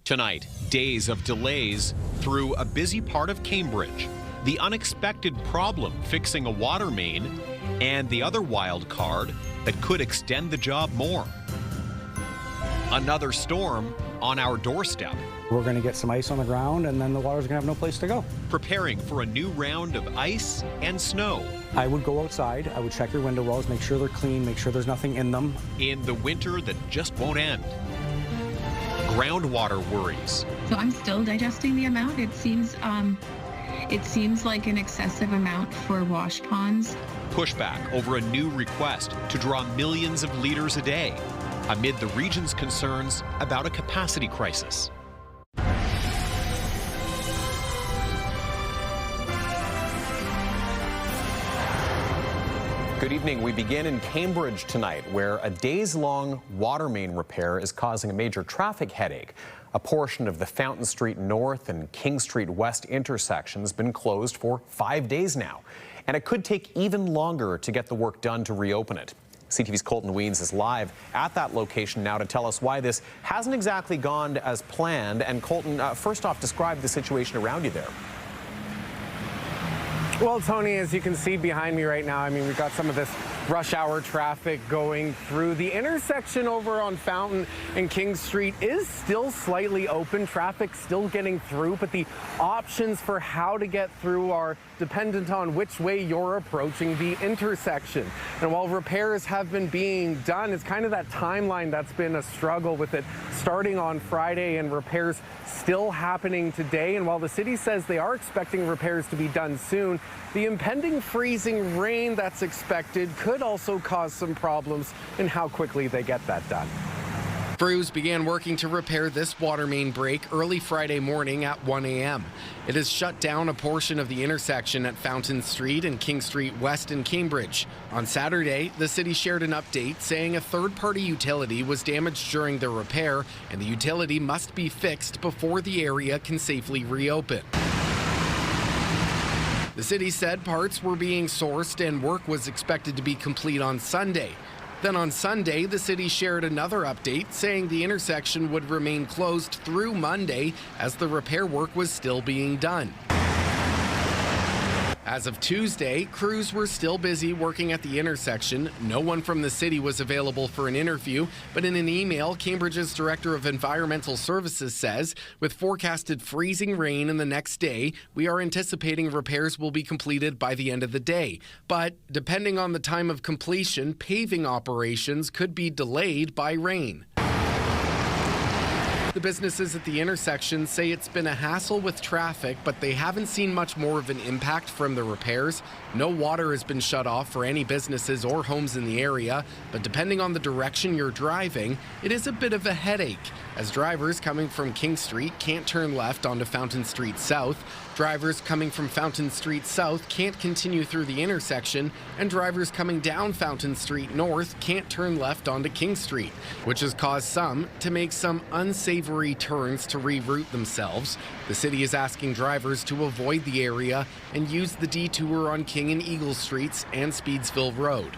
Tonight, days of delays through a busy part of Cambridge, the unexpected problem fixing a water main, and the other wild card that could extend the job more. Another storm on our doorstep. We're going to get some ice on the ground, and then the water's going to have no place to go. Preparing for a new round of ice and snow. I would go outside, I would check your window wells, make sure they're clean, make sure there's nothing in them. In the winter that just won't end. Groundwater worries. So I'm still digesting the amount. It seems like an excessive amount for wash ponds. Pushback over a new request to draw millions of liters a day amid the region's concerns about a capacity crisis. Good evening. We begin in Cambridge tonight, where a days-long water main repair is causing a major traffic headache. A portion of the Fountain Street North and King Street West intersection has been closed for 5 days now, and it could take even longer to get the work done to reopen it. CTV's Colton Weens is live at that location now to tell us why this hasn't exactly gone as planned. And Colton, first off, describe the situation around you there. Well, Tony, as you can see behind me right now, we've got some of this rush hour traffic going through. The intersection over on Fountain and King Street is still slightly open. Traffic still getting through, but the options for how to get through are dependent on which way you're approaching the intersection. And while repairs have been being done, it's kind of that timeline that's been a struggle, with it starting on Friday and repairs still happening today. And while the city says they are expecting repairs to be done soon, the impending freezing rain that's expected could also cause some problems in how quickly they get that done. Crews began working to repair this water main break early Friday morning at 1 a.m. It has shut down a portion of the intersection at Fountain Street and King Street West in Cambridge. On Saturday, the city shared an update saying a third-party utility was damaged during the repair, and the utility must be fixed before the area can safely reopen. The city said parts were being sourced and work was expected to be complete on Sunday. Then on Sunday, the city shared another update saying the intersection would remain closed through Monday as the repair work was still being done. As of Tuesday, crews were still busy working at the intersection. No one from the city was available for an interview, but in an email, Cambridge's Director of Environmental Services says, with forecasted freezing rain in the next day, we are anticipating repairs will be completed by the end of the day. But depending on the time of completion, paving operations could be delayed by rain. The businesses at the intersection say it's been a hassle with traffic, but they haven't seen much more of an impact from the repairs. No water has been shut off for any businesses or homes in the area, but depending on the direction you're driving, it is a bit of a headache, as drivers coming from King Street can't turn left onto Fountain Street South. Drivers coming from Fountain Street South can't continue through the intersection, and drivers coming down Fountain Street North can't turn left onto King Street, which has caused some to make some unsavory turns to reroute themselves. The city is asking drivers to avoid the area and use the detour on King and Eagle Streets and Speedsville Road.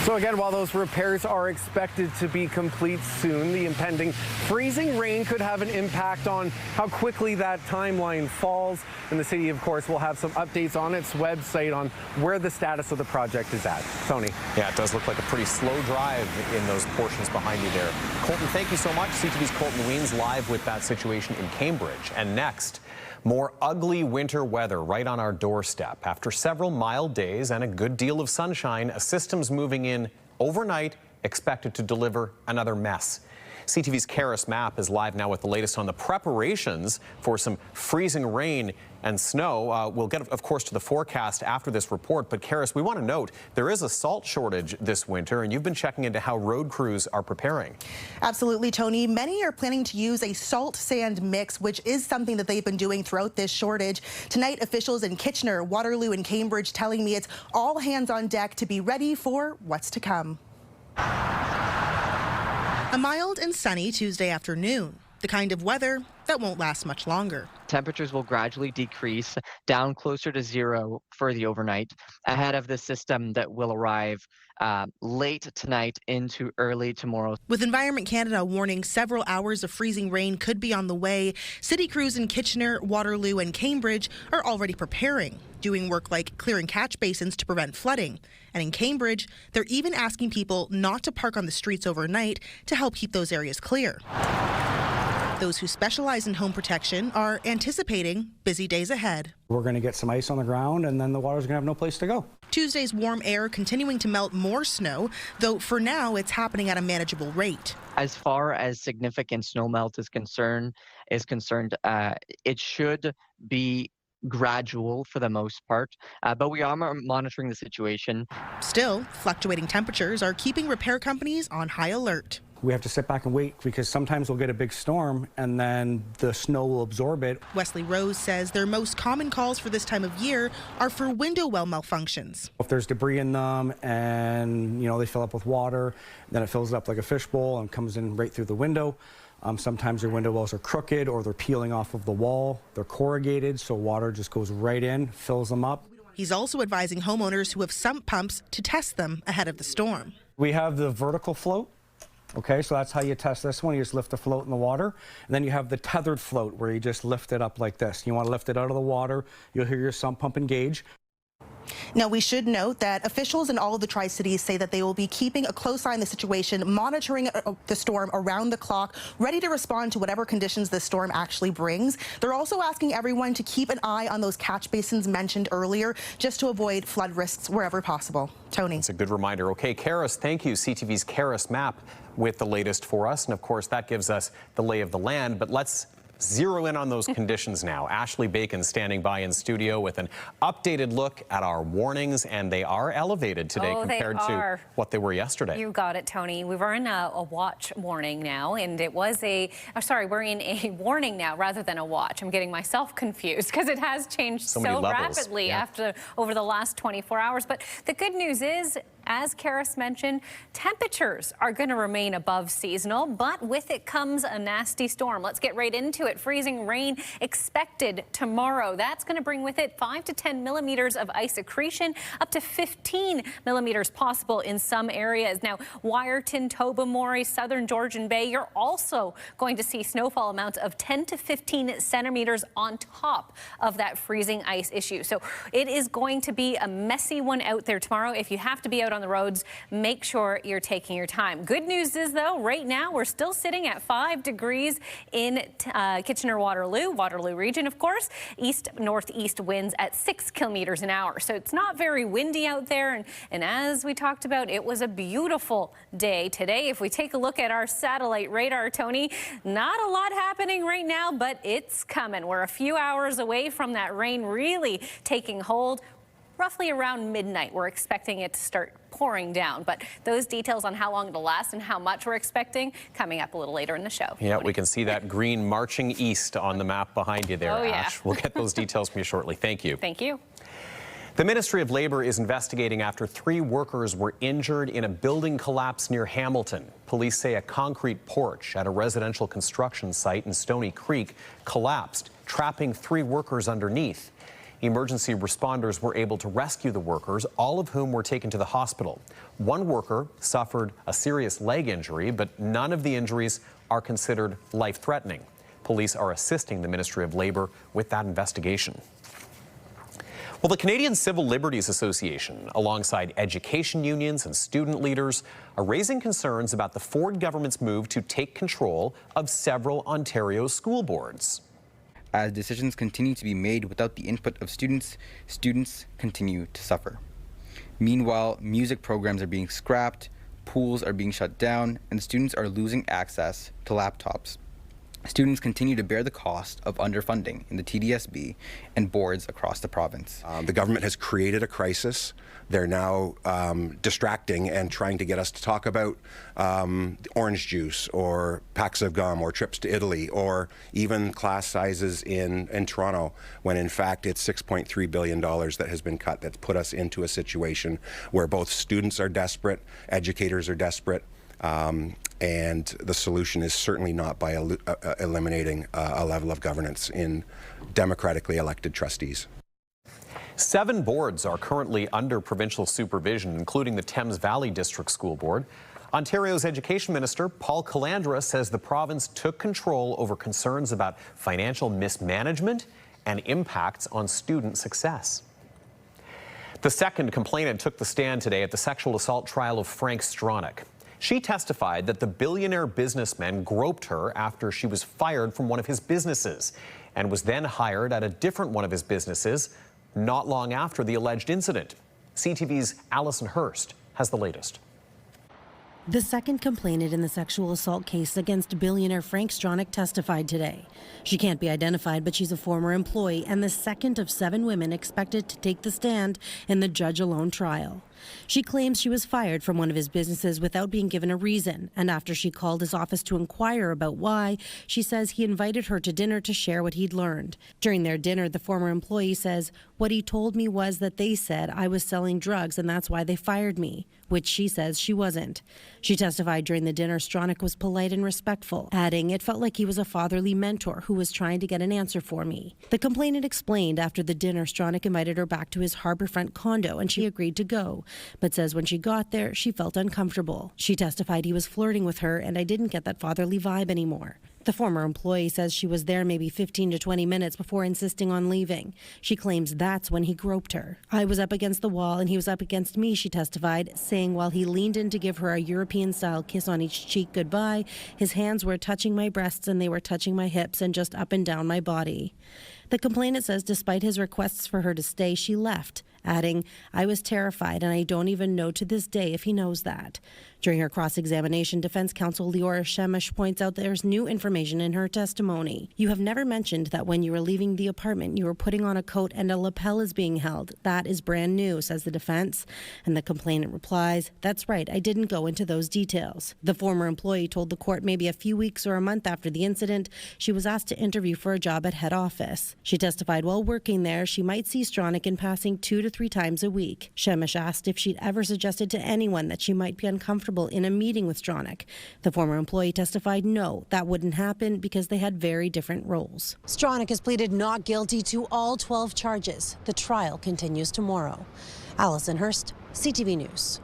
So again, while those repairs are expected to be complete soon, the impending freezing rain could have an impact on how quickly that timeline falls. And the city, of course, will have some updates on its website on where the status of the project is at. Tony. Yeah, it does look like a pretty slow drive in those portions behind you there. Colton, thank you so much. CTV's Colton Weens live with that situation in Cambridge. And next, more ugly winter weather right on our doorstep. After several mild days and a good deal of sunshine, a system's moving in overnight, expected to deliver another mess. CTV's Karis Mapp is live now with the latest on the preparations for some freezing rain and snow. We'll get, of course, to the forecast after this report. But Karis, we want to note there is a salt shortage this winter, and you've been checking into how road crews are preparing. Absolutely, Tony. Many are planning to use a salt-sand mix, which is something that they've been doing throughout this shortage. Tonight, officials in Kitchener, Waterloo, and Cambridge telling me it's all hands on deck to be ready for what's to come. A mild and sunny Tuesday afternoon, the kind of weather that won't last much longer. Temperatures will gradually decrease down closer to zero for the overnight ahead of the system that will arrive late tonight into early tomorrow. With Environment Canada warning several hours of freezing rain could be on the way, city crews in Kitchener, Waterloo and Cambridge are already preparing, doing work like clearing catch basins to prevent flooding. And in Cambridge, they're even asking people not to park on the streets overnight to help keep those areas clear. Those who specialize in home protection are anticipating busy days ahead. We're going to get some ice on the ground, and then the water's going to have no place to go. Tuesday's warm air continuing to melt more snow, though for now it's happening at a manageable rate. As far as significant snowmelt is concerned, it should be gradual for the most part, but we are monitoring the situation. Still, fluctuating temperatures are keeping repair companies on high alert. We have to sit back and wait because sometimes we'll get a big storm and then the snow will absorb it. Wesley Rose says their most common calls for this time of year are for window well malfunctions. If there's debris in them and they fill up with water, then it fills up like a fishbowl and comes in right through the window. Sometimes your window wells are crooked or they're peeling off of the wall. They're corrugated, so water just goes right in, fills them up. He's also advising homeowners who have sump pumps to test them ahead of the storm. We have the vertical float. Okay, so that's how you test this one. You just lift the float in the water. And then you have the tethered float where you just lift it up like this. You want to lift it out of the water. You'll hear your sump pump engage. Now, we should note that officials in all of the Tri-Cities say that they will be keeping a close eye on the situation, monitoring the storm around the clock, ready to respond to whatever conditions the storm actually brings. They're also asking everyone to keep an eye on those catch basins mentioned earlier, just to avoid flood risks wherever possible. Tony. It's a good reminder. Okay, Karis, thank you. CTV's Karis map with the latest for us. And of course, that gives us the lay of the land. But let's zero in on those conditions now. Ashley Bacon standing by in studio with an updated look at our warnings, and they are elevated today compared to what they were yesterday. You got it, Tony. We were in a watch warning now, and it was we're in a warning now rather than a watch. I'm getting myself confused because it has changed so rapidly over the last 24 hours. But the good news is, as Karis mentioned, temperatures are going to remain above seasonal, but with it comes a nasty storm. Let's get right into it. Freezing rain expected tomorrow. That's going to bring with it 5 to 10 millimeters of ice accretion, up to 15 millimeters possible in some areas. Now, Wyerton, Tobermory, southern Georgian Bay, you're also going to see snowfall amounts of 10 to 15 centimeters on top of that freezing ice issue. So it is going to be a messy one out there tomorrow. If you have to be out on the roads, make sure you're taking your time. Good news is, though, right now we're still sitting at 5 degrees in Kitchener, Waterloo region, of course. East-northeast winds at 6 kilometers an hour. So it's not very windy out there. And as we talked about, it was a beautiful day today. If we take a look at our satellite radar, Tony, not a lot happening right now, but it's coming. We're a few hours away from that rain really taking hold. Roughly around midnight, we're expecting it to start pouring down. But those details on how long it'll last and how much we're expecting coming up a little later in the show. Yeah, we can see that green marching east on the map behind you there, Ash. We'll get those details from you shortly. Thank you. Thank you. The Ministry of Labour is investigating after 3 workers were injured in a building collapse near Hamilton. Police say a concrete porch at a residential construction site in Stony Creek collapsed, trapping 3 workers underneath. Emergency responders were able to rescue the workers, all of whom were taken to the hospital. 1 worker suffered a serious leg injury, but none of the injuries are considered life-threatening. Police are assisting the Ministry of Labour with that investigation. Well, the Canadian Civil Liberties Association, alongside education unions and student leaders, are raising concerns about the Ford government's move to take control of several Ontario school boards. As decisions continue to be made without the input of students, students continue to suffer. Meanwhile, music programs are being scrapped, pools are being shut down, and students are losing access to laptops. Students continue to bear the cost of underfunding in the TDSB and boards across the province. The government has created a crisis. They're now distracting and trying to get us to talk about orange juice or packs of gum or trips to Italy or even class sizes in Toronto, when in fact it's $6.3 billion that has been cut. That's put us into a situation where both students are desperate, educators are desperate, And the solution is certainly not by eliminating a level of governance in democratically elected trustees. 7 boards are currently under provincial supervision, including the Thames Valley District School Board. Ontario's Education Minister, Paul Calandra, says the province took control over concerns about financial mismanagement and impacts on student success. The second complainant took the stand today at the sexual assault trial of Frank Stronach. She testified that the billionaire businessman groped her after she was fired from one of his businesses and was then hired at a different one of his businesses not long after the alleged incident. CTV's Alison Hurst has the latest. The second complainant in the sexual assault case against billionaire Frank Stronach testified today. She can't be identified, but she's a former employee and the second of 7 women expected to take the stand in the judge-alone trial. She claims she was fired from one of his businesses without being given a reason, and after she called his office to inquire about why, she says he invited her to dinner to share what he'd learned. During their dinner, the former employee says, "What he told me was that they said I was selling drugs and that's why they fired me," which she says she wasn't. She testified during the dinner Stronach was polite and respectful, adding, "It felt like he was a fatherly mentor who was trying to get an answer for me." The complainant explained after the dinner Stronach invited her back to his harborfront condo and she agreed to go, but says when she got there, she felt uncomfortable. She testified he was flirting with her and I didn't get that fatherly vibe anymore. The former employee says she was there maybe 15 to 20 minutes before insisting on leaving. She claims that's when he groped her. "I was up against the wall and he was up against me," she testified, saying while he leaned in to give her a European-style kiss on each cheek goodbye, his hands were touching my breasts and they were touching my hips and just up and down my body. The complainant says despite his requests for her to stay, she left, adding, "I was terrified and I don't even know to this day if he knows that." During her cross-examination, defense counsel Leora Shemish points out there's new information in her testimony. "You have never mentioned that when you were leaving the apartment, you were putting on a coat and a lapel is being held. That is brand new," says the defense. And the complainant replies, "That's right, I didn't go into those details." The former employee told the court maybe a few weeks or a month after the incident, she was asked to interview for a job at head office. She testified while working there, she might see Stronach in passing 2 to 3 times a week. Shemish asked if she'd ever suggested to anyone that she might be uncomfortable in a meeting with Stronach. The former employee testified no, that wouldn't happen because they had very different roles. Stronach has pleaded not guilty to all 12 charges. The trial continues tomorrow. Alison Hurst, CTV News.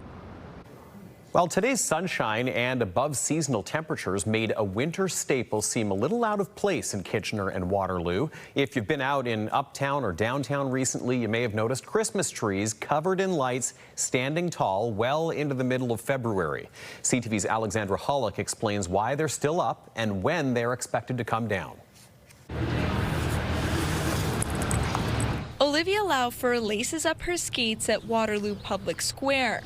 Well, today's sunshine and above seasonal temperatures made a winter staple seem a little out of place in Kitchener and Waterloo. If you've been out in uptown or downtown recently, you may have noticed Christmas trees covered in lights standing tall well into the middle of February. CTV's Alexandra Hollick explains why they're still up and when they're expected to come down. Olivia Laufer laces up her skates at Waterloo Public Square,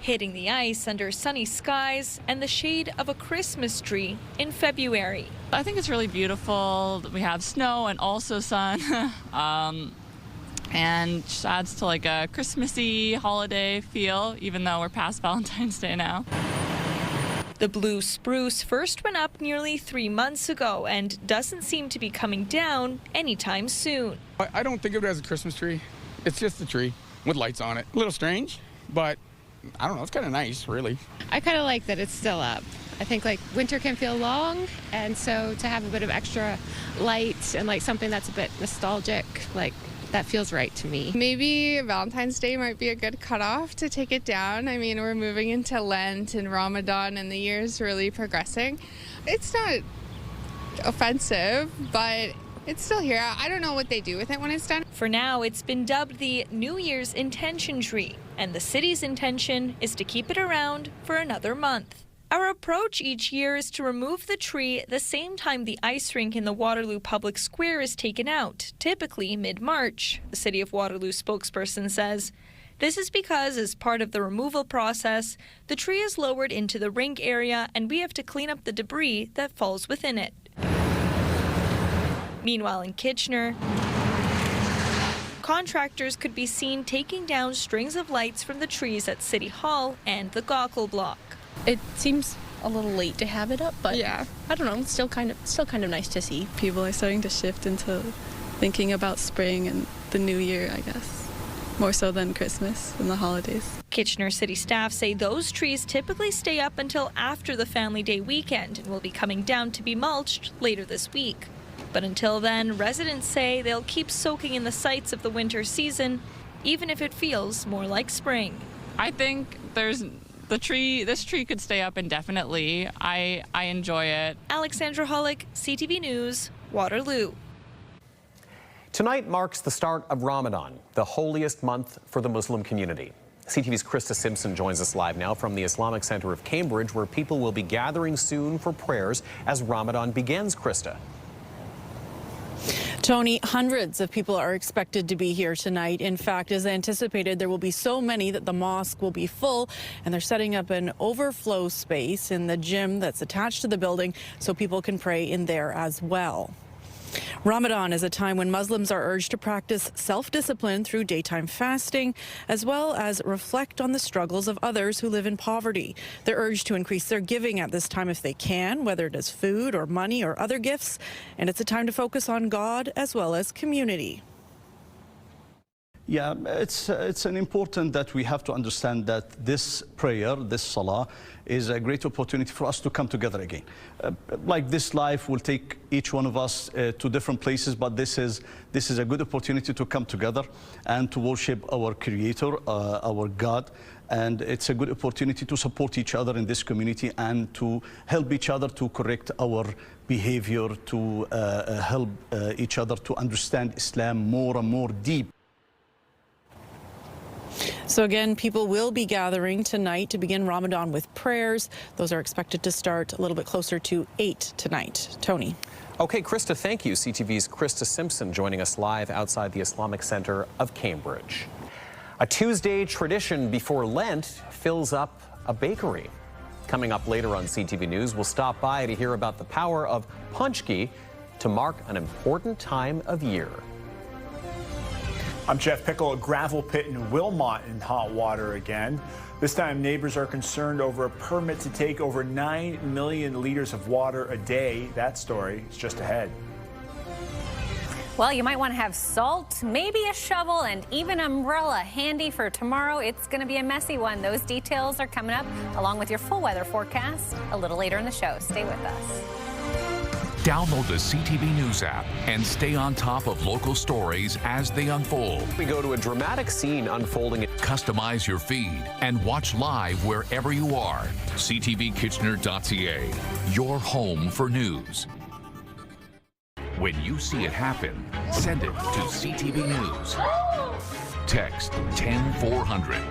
hitting the ice under sunny skies and the shade of a Christmas tree in February. I think it's really beautiful. We have snow and also sun, and just adds to like a Christmassy holiday feel, even though we're past Valentine's Day now. The blue spruce first went up nearly 3 months ago and doesn't seem to be coming down anytime soon. I don't think of it as a Christmas tree. It's just a tree with lights on it. A little strange, but I don't know, it's kind of nice, really. I kind of like that it's still up. I think like winter can feel long, and so to have a bit of extra light and like something that's a bit nostalgic, like that feels right to me. Maybe Valentine's Day might be a good cutoff to take it down. I mean, we're moving into Lent and Ramadan and the year's really progressing. It's not offensive, but it's still here. I don't know what they do with it when it's done. For now, it's been dubbed the New Year's intention tree, and the city's intention is to keep it around for another month. Our approach each year is to remove the tree the same time the ice rink in the Waterloo Public Square is taken out, typically mid-March, the City of Waterloo spokesperson says. This is because, as part of the removal process, the tree is lowered into the rink area and we have to clean up the debris that falls within it. Meanwhile, in Kitchener, contractors could be seen taking down strings of lights from the trees at City Hall and the Gaukel Block. It seems a little late to have it up, but yeah, I don't know, it's still kind of nice to see. People are starting to shift into thinking about spring and the new year, I guess. more so than Christmas and the holidays. Kitchener City staff say those trees typically stay up until after the Family Day weekend and will be coming down to be mulched later this week. But until then, residents say they'll keep soaking in the sights of the winter season, even if it feels more like spring. I think this tree could stay up indefinitely. I enjoy it. Alexandra Hollick, CTV News, Waterloo. Tonight marks the start of Ramadan, the holiest month for the Muslim community. CTV's Krista Simpson joins us live now from the Islamic Center of Cambridge, where people will be gathering soon for prayers as Ramadan begins. Krista. Tony, hundreds of people are expected to be here tonight. In fact, as anticipated, there will be so many that the mosque will be full, and they're setting up an overflow space in the gym that's attached to the building so people can pray in there as well. Ramadan is a time when Muslims are urged to practice self-discipline through daytime fasting, as well as reflect on the struggles of others who live in poverty. They're urged to increase their giving at this time if they can, whether it is food or money or other gifts. And it's a time to focus on God as well as community. Yeah, it's an important that we have to understand that this prayer, this salah, is a great opportunity for us to come together again. Like this life will take each one of us to different places, but this is a good opportunity to come together and to worship our Creator, our God. And it's a good opportunity to support each other in this community and to help each other to correct our behavior, to help each other to understand Islam more and more deep. So again, people will be gathering tonight to begin Ramadan with prayers. Those are expected to start a little bit closer to 8 tonight. Tony. Okay, Krista, thank you. CTV's Krista Simpson joining us live outside the Islamic Center of Cambridge. A Tuesday tradition before Lent fills up a bakery. Coming up later on CTV News, we'll stop by to hear about the power of punchki to mark an important time of year. I'm Jeff Pickle. A gravel pit in Wilmot in hot water again. This time, neighbors are concerned over a permit to take over 9 million liters of water a day. That story is just ahead. Well, you might want to have salt, maybe a shovel, and even an umbrella handy for tomorrow. It's going to be a messy one. Those details are coming up, along with your full weather forecast, a little later in the show. Stay with us. Download the CTV News app and stay on top of local stories as they unfold. We go to a dramatic scene unfolding. Customize your feed and watch live wherever you are. CTVKitchener.ca, your home for news. When you see it happen, send it to CTV News. Text 10400.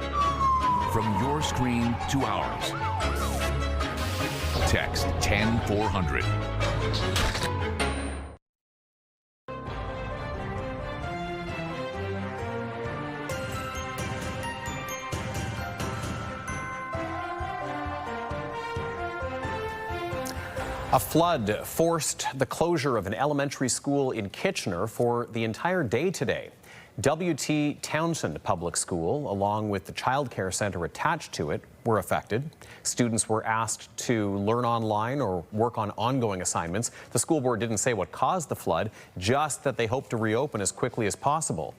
From your screen to ours. Text 10400. A flood forced the closure of an elementary school in Kitchener for the entire day today. W.T. Townsend Public School, along with the child care center attached to it, were affected. Students were asked to learn online or work on ongoing assignments. The school board didn't say what caused the flood, just that they hope to reopen as quickly as possible.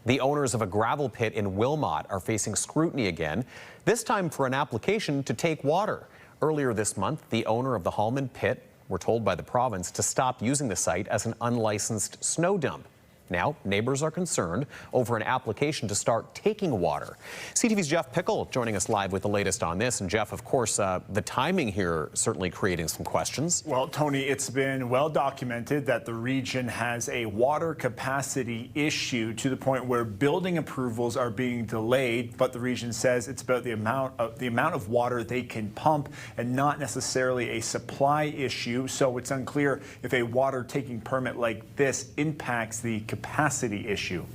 The owners of a gravel pit in Wilmot are facing scrutiny again, this time for an application to take water. Earlier this month, the owner of the Hallman pit were told by the province to stop using the site as an unlicensed snow dump. Now, neighbors are concerned over an application to start taking water. CTV's Jeff Pickle joining us live with the latest on this. And Jeff, of course, the timing here certainly creating some questions. Well, Tony, it's been well documented that the region has a water capacity issue to the point where building approvals are being delayed, but the region says it's about the amount of water they can pump and not necessarily a supply issue. So it's unclear if a water taking permit like this impacts the capacity issue.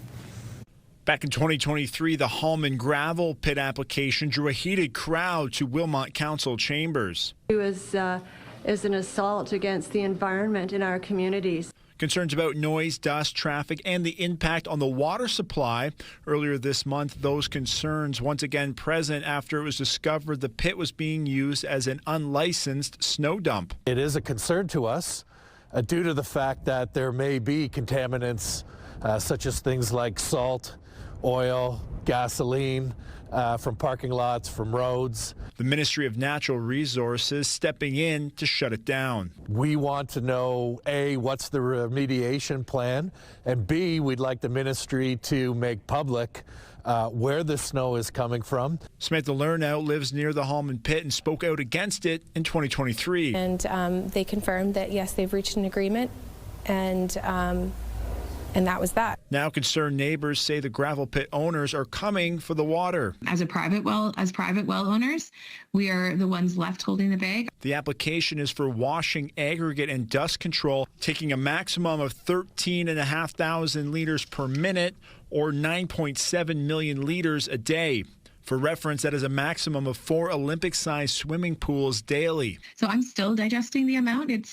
Back in 2023, the Hallman gravel pit application drew a heated crowd to Wilmot Council chambers. It was an assault against the environment in our communities. Concerns about noise, dust, traffic, and the impact on the water supply. Earlier this month, those concerns once again present after it was discovered the pit was being used as an unlicensed snow dump. It is a concern to us due to the fact that there may be contaminants such as things like salt oil, gasoline, from parking lots, from roads. The Ministry of Natural Resources stepping in to shut it down. We want to know, A, what's the remediation plan, and B, we'd like the ministry to make public where the snow is coming from. Samantha Lernow lives near the Hallman Pit and spoke out against it in 2023. And they confirmed that, yes, they've reached an agreement, and that was that. Now concerned neighbors say the gravel pit owners are coming for the water. As private well owners, we are the ones left holding the bag. The application is for washing, aggregate, and dust control, taking a maximum of 13,500 liters per minute or 9.7 million liters a day. For reference, that is a maximum of 4 Olympic-sized swimming pools daily. So I'm still digesting the amount. It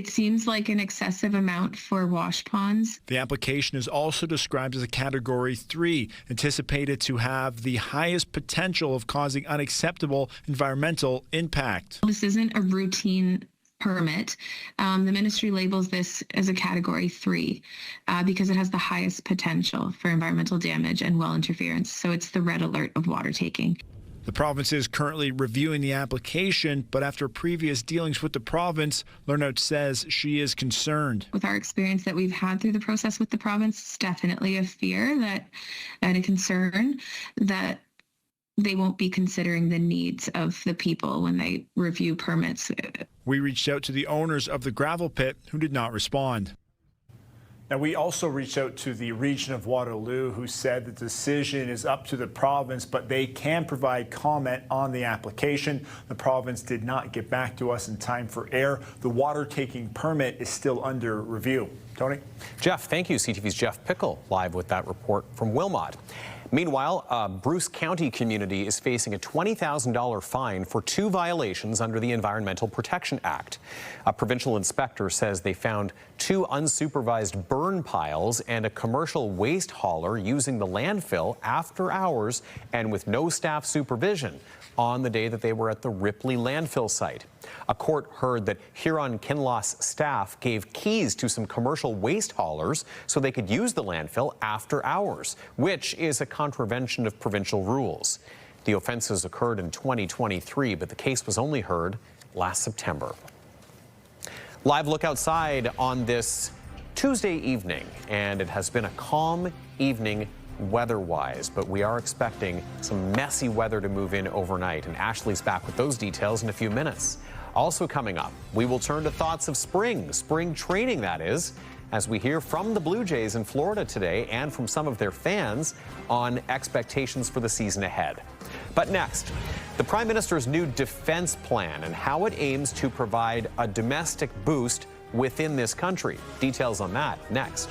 seems like an excessive amount for wash ponds. The application is also described as a Category 3, anticipated to have the highest potential of causing unacceptable environmental impact. This isn't a routine permit. The ministry labels this as a Category 3 because it has the highest potential for environmental damage and well interference. So it's the red alert of water taking. The province is currently reviewing the application, but after previous dealings with the province, Lernout says she is concerned. With our experience that we've had through the process with the province, it's definitely a fear and a concern that they won't be considering the needs of the people when they review permits. We reached out to the owners of the gravel pit who did not respond. Now, we also reached out to the region of Waterloo, who said the decision is up to the province, but they can provide comment on the application. The province did not get back to us in time for air. The water taking permit is still under review. Tony? Jeff, thank you. CTV's Jeff Pickle live with that report from Wilmot. Meanwhile, a Bruce County community is facing a $20,000 fine for 2 violations under the Environmental Protection Act. A provincial inspector says they found 2 unsupervised burn piles and a commercial waste hauler using the landfill after hours and with no staff supervision on the day that they were at the Ripley landfill site. A court heard that Huron-Kinloss staff gave keys to some commercial waste haulers so they could use the landfill after hours, which is a contravention of provincial rules. The offenses occurred in 2023, but the case was only heard last September. Live look outside on this Tuesday evening, and it has been a calm evening weather-wise, but we are expecting some messy weather to move in overnight, and Ashley's back with those details in a few minutes. Also coming up, we will turn to thoughts of spring training that is, as we hear from the Blue Jays in Florida today and from some of their fans on expectations for the season ahead. But next, the Prime Minister's new defense plan and how it aims to provide a domestic boost within this country. Details on that next.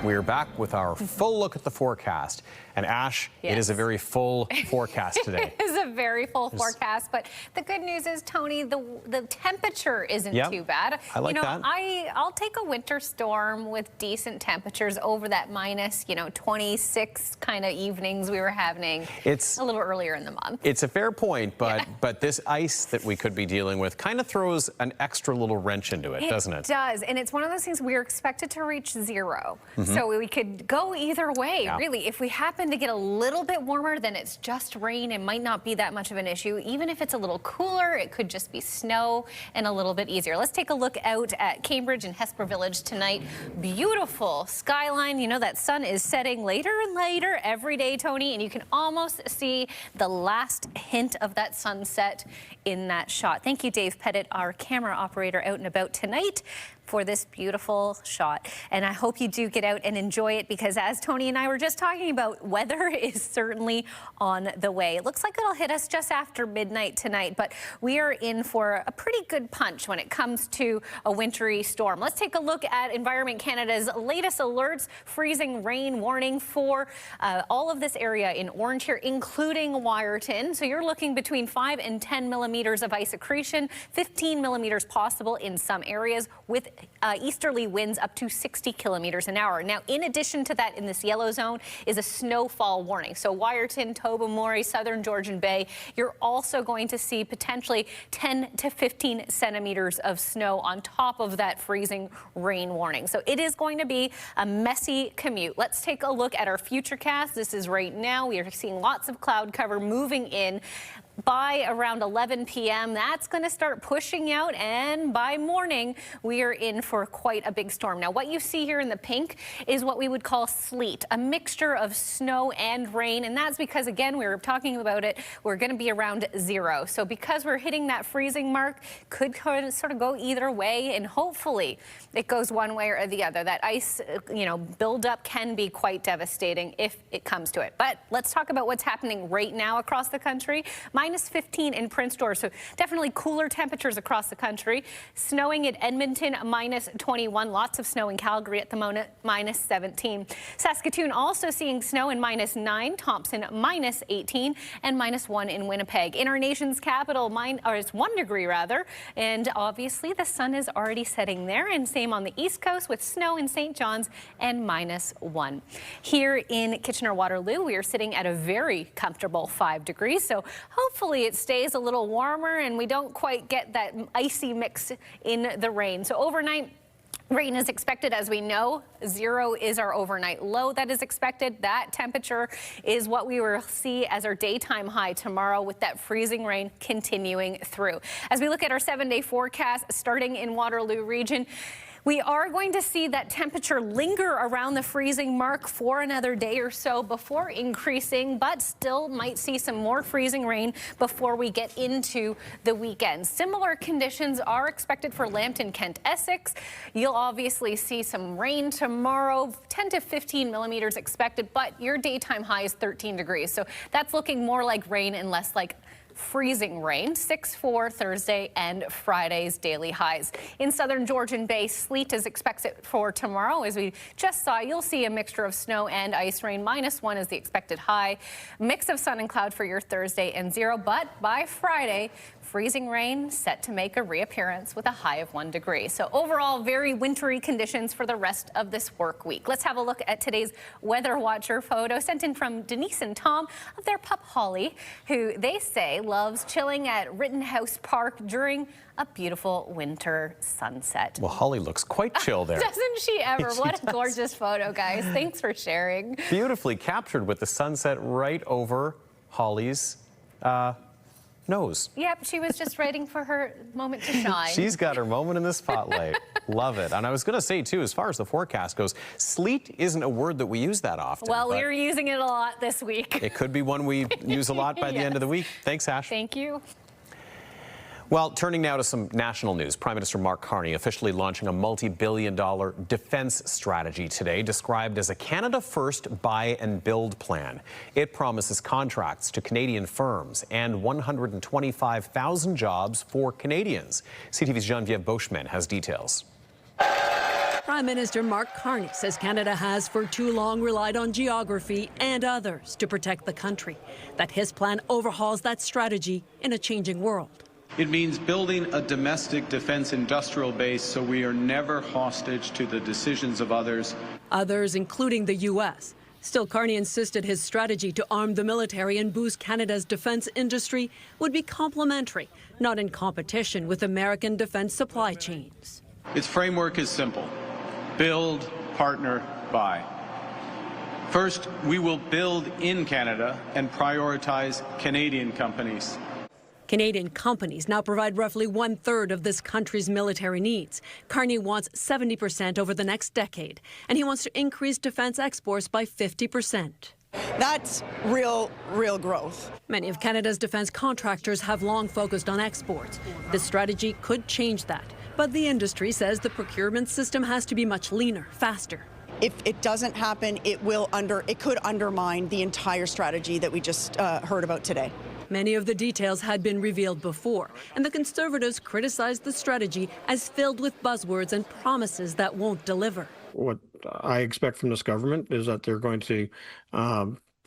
We're back with our full look at the forecast. And Ash, yes, it is a very full forecast today. It is a very full forecast, but the good news is, Tony, the temperature isn't too bad. I like that. I'll take a winter storm with decent temperatures over that minus, 26 kind of evenings we were having a little earlier in the month. It's a fair point, but this ice that we could be dealing with kind of throws an extra little wrench into it, doesn't it? It does, and it's one of those things we're expected to reach 0. So we could go either way, really. If we happen to get a little bit warmer, then it's just rain. It might not be that much of an issue. Even if it's a little cooler, it could just be snow and a little bit easier. Let's take a look out at Cambridge and Hesper Village tonight. Beautiful skyline. You know that sun is setting later and later every day, Tony, and you can almost see the last hint of that sunset in that shot. Thank you, Dave Pettit, our camera operator out and about tonight, for this beautiful shot. And I hope you do get out and enjoy it, because as Tony and I were just talking about, weather is certainly on the way. It looks like it'll hit us just after midnight tonight, but we are in for a pretty good punch when it comes to a wintry storm. Let's take a look at Environment Canada's latest alerts. Freezing rain warning for all of this area in orange here, including Wyerton. So you're looking between 5 and 10 millimeters of ice accretion, 15 millimeters possible in some areas, with easterly winds up to 60 kilometers an hour. Now, in addition to that, in this yellow zone is a snowfall warning. So Wyerton, Tobermory, southern Georgian Bay, you're also going to see potentially 10 to 15 centimeters of snow on top of that freezing rain warning. So it is going to be a messy commute. Let's take a look at our futurecast. This is right now. We are seeing lots of cloud cover moving in. By around 11 p.m., that's going to start pushing out, and by morning, we are in for quite a big storm. Now, what you see here in the pink is what we would call sleet, a mixture of snow and rain, and that's because, again, we were talking about it, we're going to be around 0. So because we're hitting that freezing mark, could sort of go either way, and hopefully it goes one way or the other. That ice, buildup can be quite devastating if it comes to it. But let's talk about what's happening right now across the country. Minus 15 in Prince George, so definitely cooler temperatures across the country. Snowing at Edmonton, minus 21. Lots of snow in Calgary at the moment, minus 17. Saskatoon also seeing snow in minus 9. Thompson, minus 18, and minus 1 in Winnipeg. In our nation's capital, it's 1 degree rather, and obviously the sun is already setting there, and same on the East Coast with snow in St. John's and minus 1. Here in Kitchener-Waterloo, we are sitting at a very comfortable 5 degrees, so hopefully it stays a little warmer and we don't quite get that icy mix in the rain. So overnight, rain is expected, as we know. 0 is our overnight low that is expected. That temperature is what we will see as our daytime high tomorrow, with that freezing rain continuing through. As we look at our 7-day forecast, starting in Waterloo region, we are going to see that temperature linger around the freezing mark for another day or so before increasing, but still might see some more freezing rain before we get into the weekend. Similar conditions are expected for Lambton, Kent, Essex. You'll obviously see some rain tomorrow, 10 to 15 millimeters expected, but your daytime high is 13 degrees. So that's looking more like rain and less like freezing rain. 6 for Thursday and Friday's daily highs. In southern Georgian Bay, sleet is expected for tomorrow. As we just saw, you'll see a mixture of snow and ice rain. Minus 1 is the expected high. Mix of sun and cloud for your Thursday and 0. But by Friday, freezing rain set to make a reappearance with a high of 1 degree. So overall, very wintry conditions for the rest of this work week. Let's have a look at today's Weather Watcher photo sent in from Denise and Tom of their pup Holly, who they say loves chilling at Rittenhouse Park during a beautiful winter sunset. Well, Holly looks quite chill there. Doesn't she ever? She What a does. gorgeous photo, guys. Thanks for sharing. Beautifully captured with the sunset right over Holly's nose. Yep, she was just waiting for her moment to shine. She's got her moment in the spotlight. Love it. And I was going to say, too, as far as the forecast goes, sleet isn't a word that we use that often. Well, we're using it a lot this week. It could be one we use a lot by the end of the week. Thanks, Ash. Thank you. Well, turning now to some national news. Prime Minister Mark Carney officially launching a multi-billion-dollar defense strategy today, described as a Canada First buy and build plan. It promises contracts to Canadian firms and 125,000 jobs for Canadians. CTV's Geneviève Beauchemin has details. Prime Minister Mark Carney says Canada has for too long relied on geography and others to protect the country, that his plan overhauls that strategy in a changing world. It means building a domestic defense industrial base so we are never hostage to the decisions of others. Others, including the U.S. Still, Carney insisted his strategy to arm the military and boost Canada's defense industry would be complementary, not in competition with American defense supply chains. Its framework is simple: build, partner, buy. First, we will build in Canada and prioritize Canadian companies. Canadian companies now provide roughly 1/3 of this country's military needs. Carney wants 70% over the next decade, and he wants to increase defense exports by 50%. That's real growth. Many of Canada's defense contractors have long focused on exports. This strategy could change that, but the industry says the procurement system has to be much leaner, faster. If it doesn't happen, it could undermine the entire strategy that we just heard about today. Many of the details had been revealed before, and the Conservatives criticized the strategy as filled with buzzwords and promises that won't deliver. What I expect from this government is that they're going to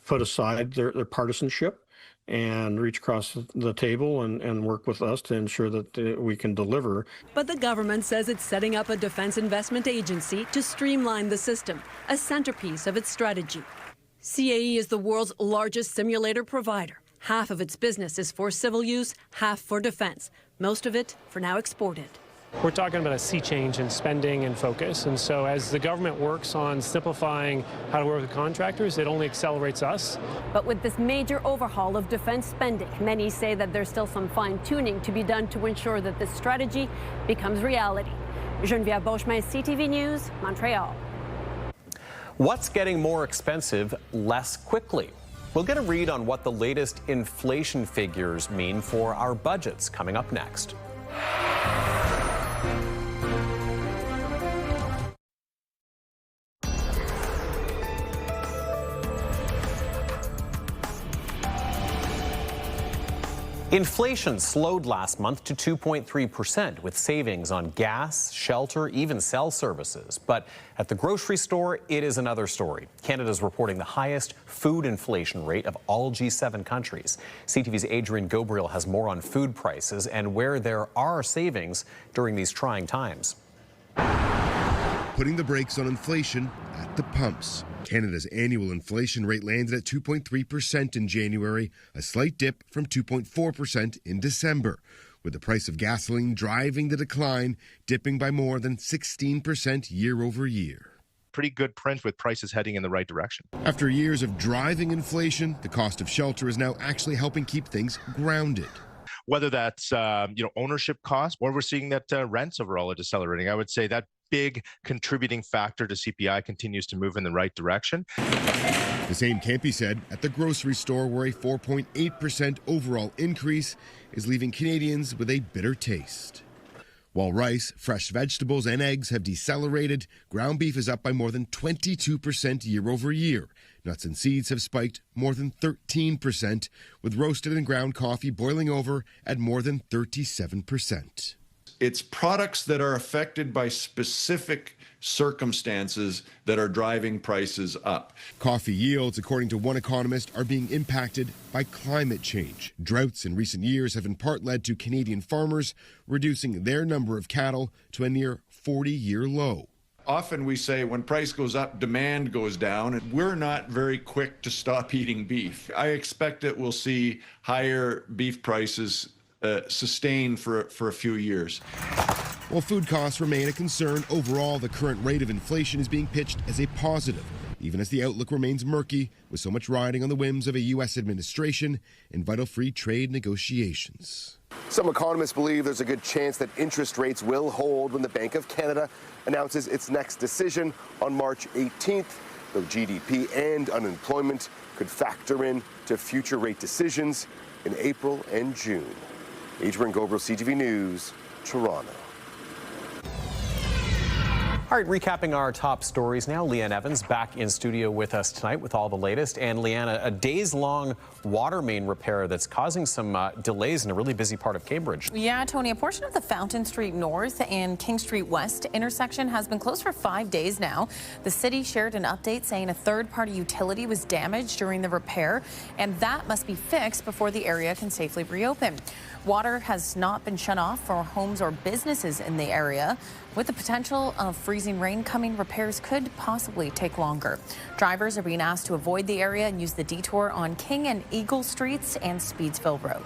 put aside their partisanship and reach across the table and work with us to ensure that we can deliver. But the government says it's setting up a defense investment agency to streamline the system, a centerpiece of its strategy. CAE is the world's largest simulator provider. Half of its business is for civil use, half for defense, most of it for now exported. We're talking about a sea change in spending and focus, and so as the government works on simplifying how to work with contractors, it only accelerates us. But with this major overhaul of defense spending, many say that there's still some fine-tuning to be done to ensure that this strategy becomes reality. Geneviève Beauchemin, CTV News, Montreal. What's getting more expensive less quickly? We'll get a read on what the latest inflation figures mean for our budgets coming up next. Inflation slowed last month to 2.3%, with savings on gas, shelter, even cell services. But at the grocery store, it is another story. Canada's reporting the highest food inflation rate of all G7 countries. CTV's Adrian Gobriel has more on food prices and where there are savings during these trying times. Putting the brakes on inflation at the pumps. Canada's annual inflation rate landed at 2.3% in January, a slight dip from 2.4% in December, with the price of gasoline driving the decline, dipping by more than 16% year over year. Pretty good print with prices heading in the right direction. After years of driving inflation, the cost of shelter is now actually helping keep things grounded. Whether that's ownership costs, or we're seeing that rents overall are decelerating. I would say that big contributing factor to CPI continues to move in the right direction. The same can't be said at the grocery store, where a 4.8% overall increase is leaving Canadians with a bitter taste. While rice, fresh vegetables, and eggs have decelerated, ground beef is up by more than 22% year over year. Nuts and seeds have spiked more than 13%, with roasted and ground coffee boiling over at more than 37%. It's products that are affected by specific circumstances that are driving prices up. Coffee yields, according to one economist, are being impacted by climate change. Droughts in recent years have in part led to Canadian farmers reducing their number of cattle to a near 40-year low. Often we say when price goes up, demand goes down, and we're not very quick to stop eating beef. I expect that we'll see higher beef prices sustained for a few years. While food costs remain a concern, overall the current rate of inflation is being pitched as a positive, even as the outlook remains murky, with so much riding on the whims of a U.S. administration and vital free trade negotiations. Some economists believe there's a good chance that interest rates will hold when the Bank of Canada announces its next decision on March 18th, though GDP and unemployment could factor in to future rate decisions in April and June. Adrian Gobriel, CTV News, Toronto. All right, recapping our top stories now. Leanne Evans back in studio with us tonight with all the latest. And Leanne, a days-long water main repair that's causing some delays in a really busy part of Cambridge. Yeah, Tony, a portion of the Fountain Street North and King Street West intersection has been closed for 5 days now. The city shared an update saying a third-party utility was damaged during the repair, and that must be fixed before the area can safely reopen. Water has not been shut off for homes or businesses in the area. With the potential of freezing rain coming, repairs could possibly take longer. Drivers are being asked to avoid the area and use the detour on King and Eagle Streets and Speedsville Road.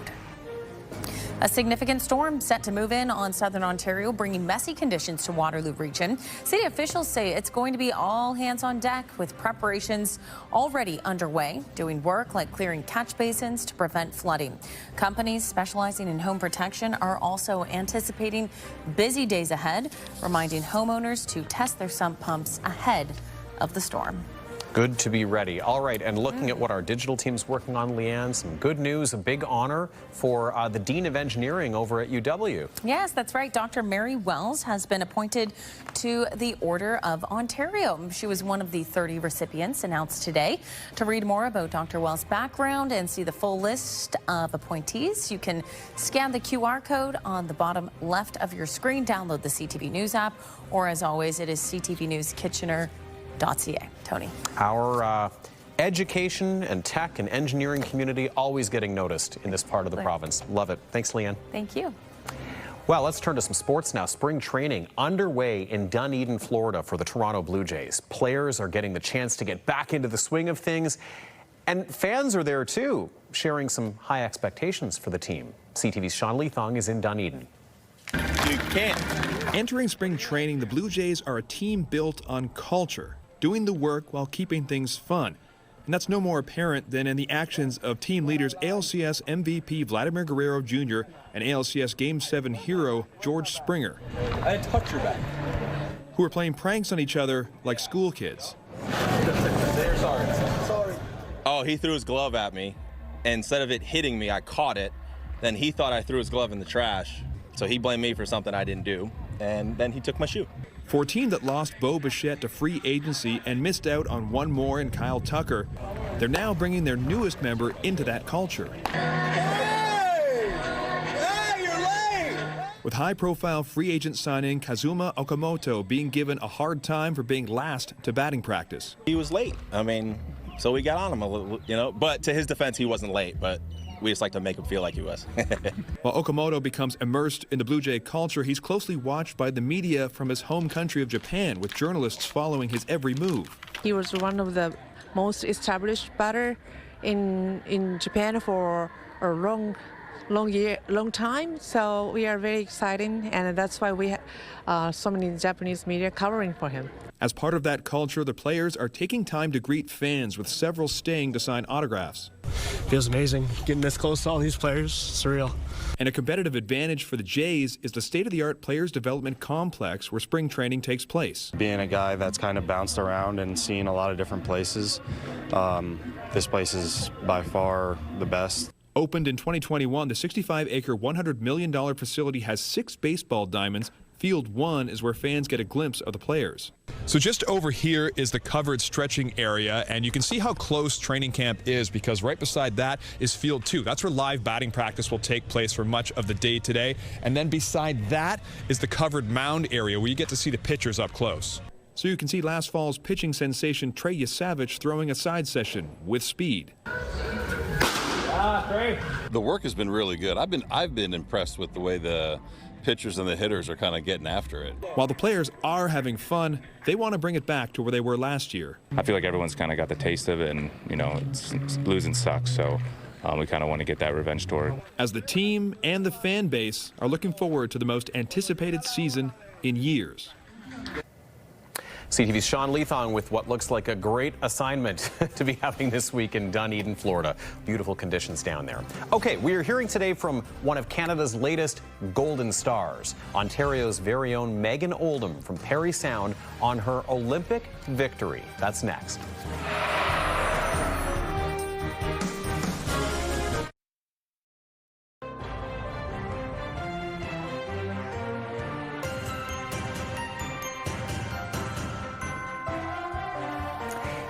A significant storm set to move in on southern Ontario, bringing messy conditions to Waterloo region. City officials say it's going to be all hands on deck, with preparations already underway, doing work like clearing catch basins to prevent flooding. Companies specializing in home protection are also anticipating busy days ahead, reminding homeowners to test their sump pumps ahead of the storm. Good to be ready. All right, and looking at what our digital team's working on, Leanne, some good news, a big honor for the Dean of Engineering over at UW. Yes, that's right. Dr. Mary Wells has been appointed to the Order of Ontario. She was one of the 30 recipients announced today. To read more about Dr. Wells' background and see the full list of appointees, you can scan the QR code on the bottom left of your screen, download the CTV News app, or as always, it is CTV News Kitchener.ca. Tony. Our Education and tech and engineering community always getting noticed in this part of the province. Love it. Thanks, Leanne. Thank you. Well, let's turn to some sports now. Spring training underway in Dunedin, Florida for the Toronto Blue Jays. Players are getting the chance to get back into the swing of things, and fans are there too, sharing some high expectations for the team. CTV's Sean Leithong is in Dunedin. You can't. Entering spring training, the Blue Jays are a team built on culture, doing the work while keeping things fun. And that's no more apparent than in the actions of team leaders ALCS MVP Vladimir Guerrero Jr. and ALCS Game 7 hero George Springer. I didn't touch your back. Who are playing pranks on each other like school kids. Sorry. Oh, he threw his glove at me. And instead of it hitting me, I caught it. Then he thought I threw his glove in the trash. So he blamed me for something I didn't do. And then he took my shoe. For a team that lost Bo Bichette to free agency and missed out on one more in Kyle Tucker, they're now bringing their newest member into that culture. Hey, you're late! With high-profile free agent signing Kazuma Okamoto being given a hard time for being last to batting practice. He was late. I mean, so we got on him a little, you know. But to his defense, he wasn't late. But we just like to make him feel like he was. While Okamoto becomes immersed in the Blue Jay culture, he's closely watched by the media from his home country of Japan, with journalists following his every move. He was one of the most established batter in Japan for a long time. So we are very excited, and that's why we have so many Japanese media covering for him. As part of that culture, the players are taking time to greet fans, with several staying to sign autographs. Feels amazing getting this close to all these players. Surreal. And a competitive advantage for the Jays is the state-of-the-art Players Development Complex where spring training takes place. Being a guy that's kind of bounced around and seen a lot of different places, this place is by far the best. Opened in 2021, the 65-acre, $100 million facility has 6 baseball diamonds. Field 1 is where fans get a glimpse of the players. So just over here is the covered stretching area, and you can see how close training camp is because right beside that is Field 2. That's where live batting practice will take place for much of the day today. And then beside that is the covered mound area where you get to see the pitchers up close. So you can see last fall's pitching sensation Trey Yasavich throwing a side session with speed. The work has been really good. I've been impressed with the way the pitchers and the hitters are kind of getting after it. While the players are having fun, they want to bring it back to where they were last year. I feel like everyone's kind of got the taste of it, and losing sucks, so we kind of want to get that revenge tour. As the team and the fan base are looking forward to the most anticipated season in years. CTV's Sean Leithong with what looks like a great assignment to be having this week in Dunedin, Florida. Beautiful conditions down there. Okay, we are hearing today from one of Canada's latest golden stars, Ontario's very own Megan Oldham from Parry Sound on her Olympic victory. That's next.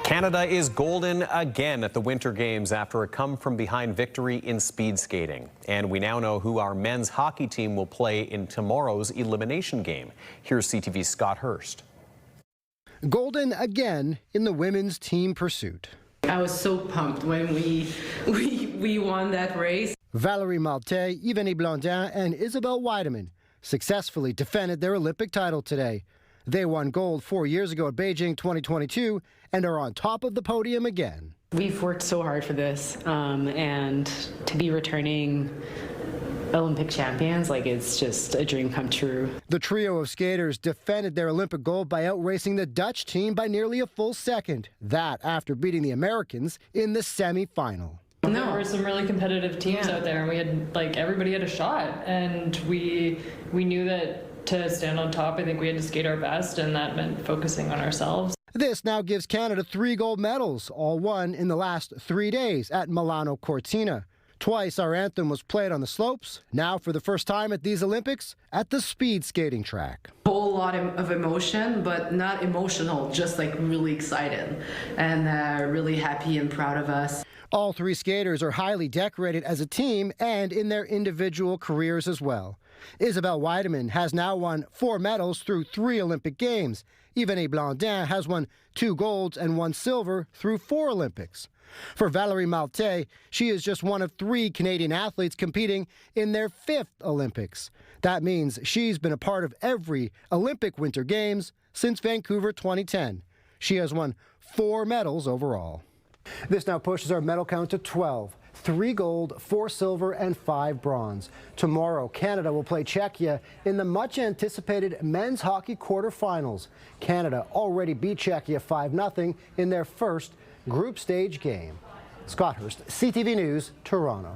Canada is golden again at the Winter Games after a come-from-behind victory in speed skating. And we now know who our men's hockey team will play in tomorrow's elimination game. Here's CTV's Scott Hurst. Golden again in the women's team pursuit. I was so pumped when we won that race. Valérie Maltais, Yvonne Blondin, and Isabelle Weideman successfully defended their Olympic title today. They won gold 4 years ago at Beijing 2022 and are on top of the podium again. We've worked so hard for this, and to be returning Olympic champions, it's just a dream come true. The trio of skaters defended their Olympic gold by outracing the Dutch team by nearly a full second. That after beating the Americans in the semifinal. There were some really competitive teams out there, and we had everybody had a shot, and we knew that to stand on top, I think we had to skate our best, and that meant focusing on ourselves. This now gives Canada 3 gold medals, all won in the last 3 days at Milano Cortina. Twice our anthem was played on the slopes, now for the first time at these Olympics, at the speed skating track. Whole lot of emotion, but not emotional, just really excited and really happy and proud of us. All three skaters are highly decorated as a team and in their individual careers as well. Isabelle Watermain has now won 4 medals through 3 Olympic Games. Yvonne Blandin has won 2 golds and 1 silver through 4 Olympics. For Valérie Maltais, she is just one of 3 Canadian athletes competing in their 5th Olympics. That means she's been a part of every Olympic Winter Games since Vancouver 2010. She has won 4 medals overall. This now pushes our medal count to 12. 3 gold, 4 silver, and 5 bronze. Tomorrow, Canada will play Czechia in the much-anticipated men's hockey quarterfinals. Canada already beat Czechia 5-0 in their first group stage game. Scott Hurst, CTV News, Toronto.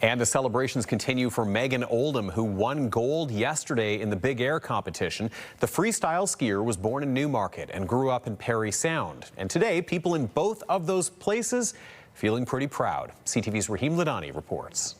And the celebrations continue for Megan Oldham, who won gold yesterday in the Big Air competition. The freestyle skier was born in Newmarket and grew up in Parry Sound. And today, people in both of those places feeling pretty proud. CTV's Raheem Ladani reports.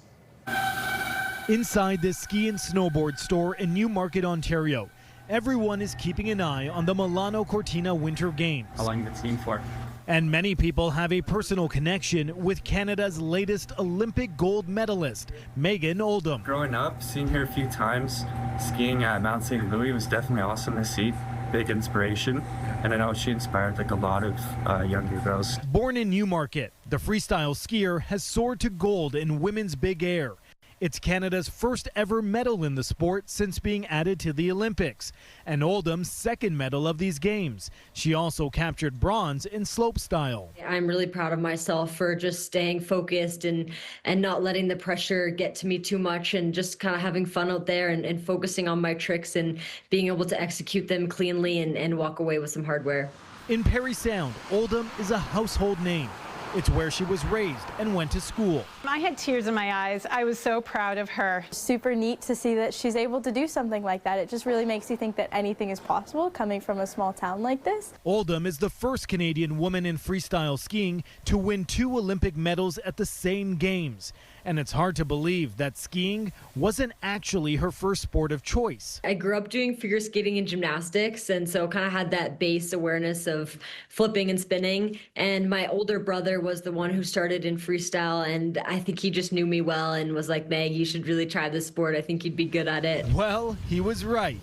Inside this ski and snowboard store in Newmarket, Ontario, everyone is keeping an eye on the Milano Cortina Winter Games. How long have you been for? And many people have a personal connection with Canada's latest Olympic gold medalist, Megan Oldham. Growing up, seeing her a few times, skiing at Mount St. Louis was definitely awesome to see. Big inspiration. And I know she inspired like a lot of younger girls. Born in Newmarket, the freestyle skier has soared to gold in women's big air. It's Canada's first ever medal in the sport since being added to the Olympics, and Oldham's second medal of these games. She also captured bronze in slopestyle. I'm really proud of myself for just staying focused and not letting the pressure get to me too much, and just kind of having fun out there and focusing on my tricks and being able to execute them cleanly and walk away with some hardware. In Parry Sound, Oldham is a household name. It's where she was raised and went to school. I had tears in my eyes. I was so proud of her. Super neat to see that she's able to do something like that. It just really makes you think that anything is possible coming from a small town like this. Oldham is the first Canadian woman in freestyle skiing to win 2 Olympic medals at the same games. And it's hard to believe that skiing wasn't actually her first sport of choice. I grew up doing figure skating and gymnastics, and so kind of had that base awareness of flipping and spinning. And my older brother was the one who started in freestyle, and I think he just knew me well and was like, Meg, you should really try this sport. I think you'd be good at it. Well, he was right.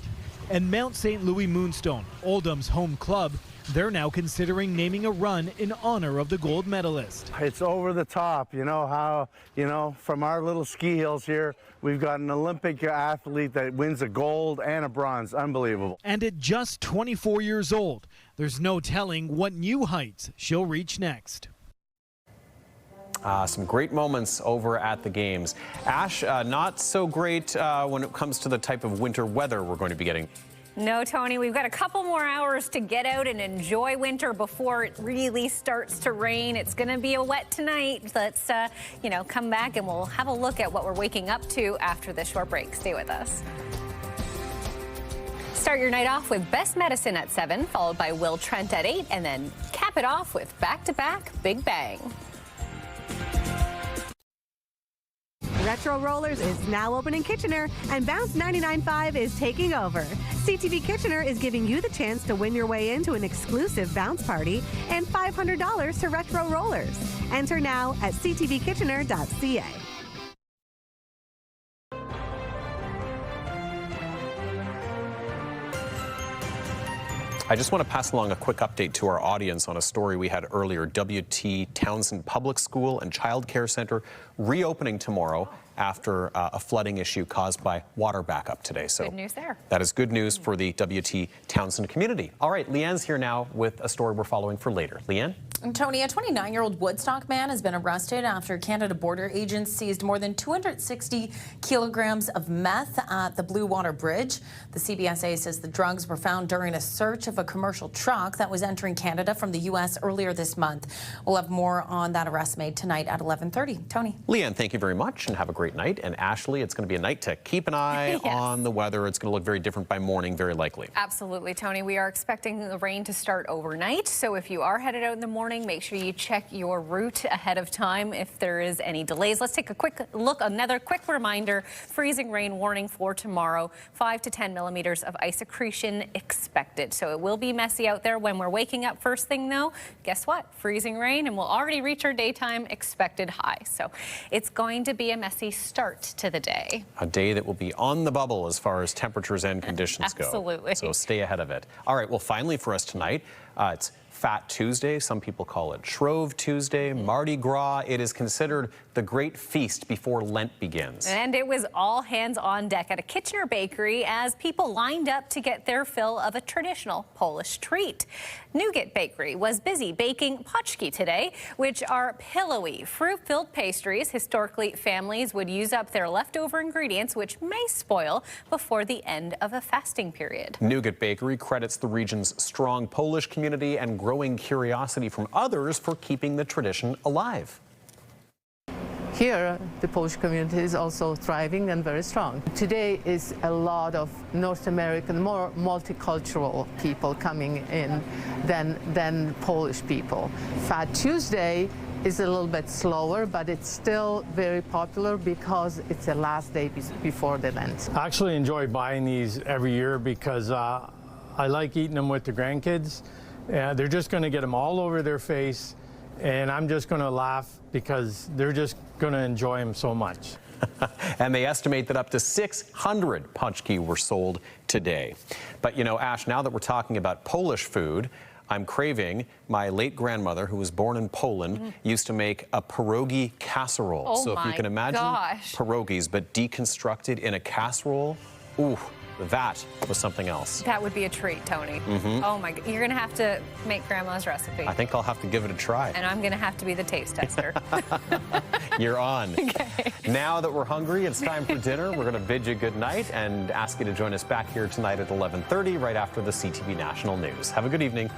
And Mount St. Louis Moonstone, Oldham's home club, they're now considering naming a run in honor of the gold medalist. It's over the top, from our little ski hills here, we've got an Olympic athlete that wins a gold and a bronze. Unbelievable. And at just 24 years old, there's no telling what new heights she'll reach next. Some great moments over at the games. Ash, not so great when it comes to the type of winter weather we're going to be getting. No, Tony, we've got a couple more hours to get out and enjoy winter before it really starts to rain. It's going to be a wet tonight. Let's, come back and we'll have a look at what we're waking up to after this short break. Stay with us. Start your night off with Best Medicine at 7, followed by Will Trent at 8, and then cap it off with back-to-back Big Bang. Retro Rollers is now open in Kitchener, and Bounce 99.5 is taking over. CTV Kitchener is giving you the chance to win your way into an exclusive Bounce party and $500 to Retro Rollers. Enter now at ctvkitchener.ca. I just want to pass along a quick update to our audience on a story we had earlier. WT Townsend Public School and Child Care Center reopening tomorrow after a flooding issue caused by water backup today. So good news there. That is good news for the WT Townsend community. All right, Leanne's here now with a story we're following for later. Leanne? And Tony, a 29-year-old Woodstock man has been arrested after Canada Border Agents seized more than 260 kilograms of meth at the Blue Water Bridge. The CBSA says the drugs were found during a search of a commercial truck that was entering Canada from the U.S. earlier this month. We'll have more on that arrest made tonight at 11:30. Tony? Leanne, thank you very much and have a great night. And Ashley, it's going to be a night to keep an eye on the weather. It's going to look very different by morning, very likely. Absolutely, Tony. We are expecting the rain to start overnight. So if you are headed out in the morning, morning. Make sure you check your route ahead of time if there is any delays. Let's take a quick look. Another quick reminder, freezing rain warning for tomorrow. 5 to 10 millimeters of ice accretion expected. So it will be messy out there when we're waking up first thing, though. Guess what? Freezing rain, and we'll already reach our daytime expected high. So it's going to be a messy start to the day. A day that will be on the bubble as far as temperatures and conditions go. Absolutely. So stay ahead of it. All right, well, finally for us tonight, it's Fat Tuesday. Some people call it Shrove Tuesday, Mardi Gras. It is considered the great feast before Lent begins. And it was all hands on deck at a Kitchener bakery as people lined up to get their fill of a traditional Polish treat. Nougat Bakery was busy baking paczki today, which are pillowy, fruit-filled pastries. Historically, families would use up their leftover ingredients, which may spoil before the end of a fasting period. Nougat Bakery credits the region's strong Polish community and growing curiosity from others for keeping the tradition alive. Here, the Polish community is also thriving and very strong. Today is a lot of North American, more multicultural people coming in than Polish people. Fat Tuesday is a little bit slower, but it's still very popular because it's the last day before the Lent. I actually enjoy buying these every year because I like eating them with the grandkids. They're just going to get them all over their face, and I'm just going to laugh because they're just going to enjoy them so much. And they estimate that up to 600 paczki were sold today. But you know, Ash, now that we're talking about Polish food, I'm craving. My late grandmother, who was born in Poland, used to make a pierogi casserole. Oh, so if you can imagine pierogies, but deconstructed in a casserole, ooh. That was something else. That would be a treat, Tony. Oh my, you're gonna have to make Grandma's recipe. I think I'll have to give it a try. And I'm gonna have to be the taste tester. You're on. Okay. Now that we're hungry, it's time for dinner. We're gonna bid you good night and ask you to join us back here tonight at 11:30, right after the CTV National News. Have a good evening.